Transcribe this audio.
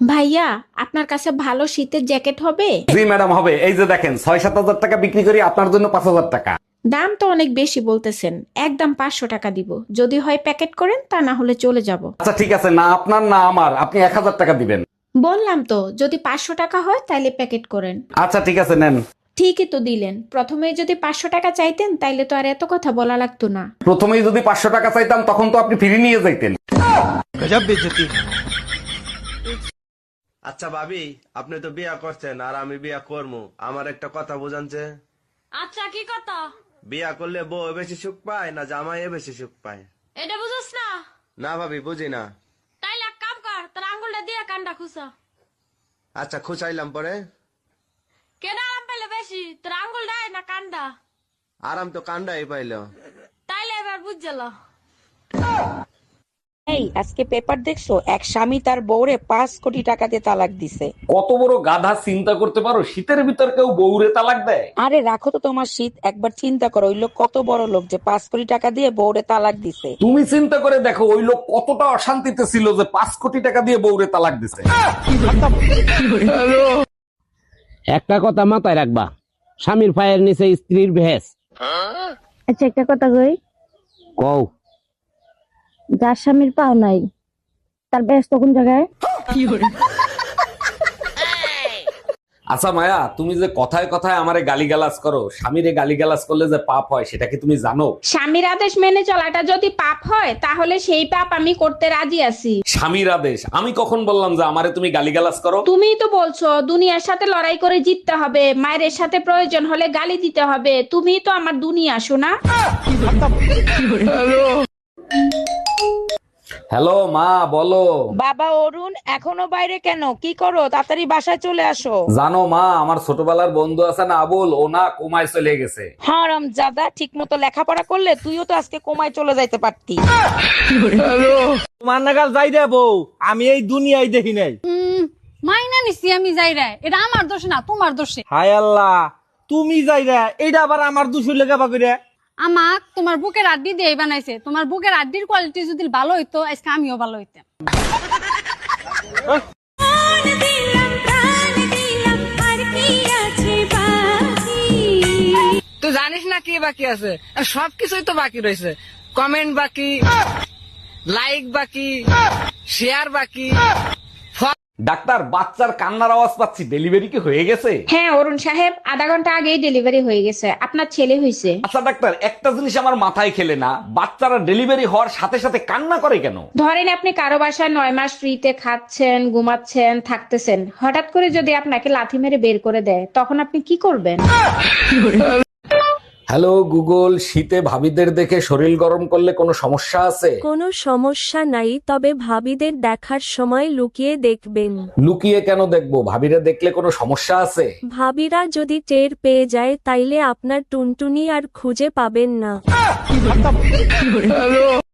ভাইয়া, আপনার কাছে ভালো শীতের জ্যাকেট হবে? জি ম্যাডাম হবে। এই যে দেখেন 6-7 হাজার টাকা বিক্রি করি, আপনার জন্য 5,000 টাকা। দাম তো অনেক বেশি বলতেছেন, একদম 500 টাকা দিব। যদি হয় প্যাকেট করেন, তা না হলে চলে যাব। আচ্ছা ঠিক আছে, না আপনার না আমার, আপনি 1,000 টাকা দিবেন। বললাম তো, যদি 500 টাকা হয় তাইলে প্যাকেট করেন। আচ্ছা ঠিক আছে নেন। ঠিকই তো দিলেন। প্রথমে যদি 500 টাকা চাইতেন তাইলে তো আর এত কথা বলা লাগতো না। প্রথমেই যদি 500 টাকা চাইতাম তখন তো আপনি ফিরে নিয়ে যাইতেন। আচ্ছা ভাবি, আপনি তো বিয়া করছেন আর আমি বিয়া করবো, আমার একটা কথা বুঝান যে, আচ্ছা কি কথা? বিয়া করলে বউ বেশি সুখ পায় না জামাই বেশি সুখ পায়? এটা বুঝছ না? না ভাবি বুঝি না। তাইলে এক কাম কর, তোর আঙ্গুলটা দিয়ে কানটা খুঁজা। আচ্ছা খুঁচাইলাম পরে? কেন আরাম পেলে বেশি, তোর আঙ্গুলটাই না কানটা? আরাম তো কান্ডাই পাইল। তাইলে এবার বুঝ গেল। এই আজকে পেপার দেখছো, এক স্বামী তার বউরে 5 কোটি টাকা দিয়ে তালাক দিছে। কত বড় গাধা চিন্তা করতে পারো, শীতের ভিতর কেউ বউরে তালাক দেয়? আরে রাখো তো তোমার শীত, একবার চিন্তা করো ওই লোক কত বড় লোক যে 5 কোটি টাকা দিয়ে বউরে তালাক দিছে। তুমি চিন্তা করে দেখো ওই লোক কতটা অশান্তিতে ছিল যে 5 কোটি টাকা দিয়ে বউরে তালাক দিছে। একটা কথা মাথায় রাখবা, স্বামীর পায়ের নিচে স্ত্রীর ভেস। আচ্ছা একটা কথা কই, কও। যার স্বামীর পাও নাই তার ব্যস্ত কোন জায়গায়? আচ্ছা মায়া, তুমি যে কথায় কথায় আমারে গালিগালাজ করো, স্বামীরে গালিগালাজ করলে যে পাপ হয় সেটা কি তুমি জানো? স্বামীর আদেশ মেনে চলাটা যদি পাপ হয়, তাহলে সেই পাপ আমি করতে রাজি আছি। স্বামীর আদেশ? আমি কখন বললাম যে আমারে তুমি গালিগালাজ করো? তুমিই তো বলছো দুনিয়ার সাথে লড়াই করে জিততে হবে, মায়ের সাথে প্রয়োজন হলে গালি দিতে হবে। তুমিই তো আমার দুনিয়া, শোনা। হ্যালো মা, বলো। বাবা অরুণ, এখনো বাইরে কেন? কি করো? তাড়াতাড়ি বাসায় চলে আসো। জানো মা, আমার ছোটবেলার বন্ধু আছে না আবুল, ও না কোমায় চলে গেছে। হারাম জাদা, ঠিক মতো লেখাপড়া করলে তুইও তো আজকে কোমায় চলে যাইতে পারতি। তোমার নাগাল যাই রে বউ, আমি এই দুনিয়ায় দেখি নাই। মাইনা নিছি আমি যাই রে, এটা আমার দোষ না তোমার দোষে। হায় আল্লাহ, তুমি যাই রে, এইটা আবার আমার দুশো লেখা পাবি রে। আমাক তোমার বুকের আড্ডি দিয়ে বানাইছে। তোমার বুকের আড্ডির কোয়ালিটি যদি ভালো হইতো, আজকে আমিও ভালো হইতাম। তুই জানিস না কি বাকি আছে? সবকিছুই তো বাকি রয়েছে। কমেন্ট বাকি, লাইক বাকি, শেয়ার বাকি। ডাক্তার, বাচ্চার কান্নার আওয়াজ পাচ্ছি, ডেলিভারি কি হয়ে গেছে? হ্যাঁ অরুণ সাহেব, আধা ঘন্টা আগেই ডেলিভারি হয়ে গেছে। আপনার ছেলে হয়েছে। আচ্ছা ডাক্তার, একটা জিনিস আমার মাথায় খেলে না, বাচ্চারা ডেলিভারি হওয়ার সাথে সাথে কান্না করে কেন? ধরেন আপনি কারো বাসায় 9 মাস ফ্রিতে খাচ্ছেন, ঘুমাচ্ছেন, থাকতেছেন। হঠাৎ করে যদি আপনাকে লাথি মেরে বের করে দেয়, তখন আপনি কি করবেন? হ্যালো গুগল, শীতে ভাবিদের দেখে শরীর গরম করলে কোনো সমস্যা আছে? কোনো সমস্যা নাই, তবে ভাবিদের দেখার সময় লুকিয়ে দেখবেন। লুকিয়ে কেন দেখবো? ভাবিরা দেখলে কোনো সমস্যা আছে? ভাবিরা যদি টের পেয়ে যায় তাইলে আপনার টুনটুনি আর খুঁজে পাবেন না।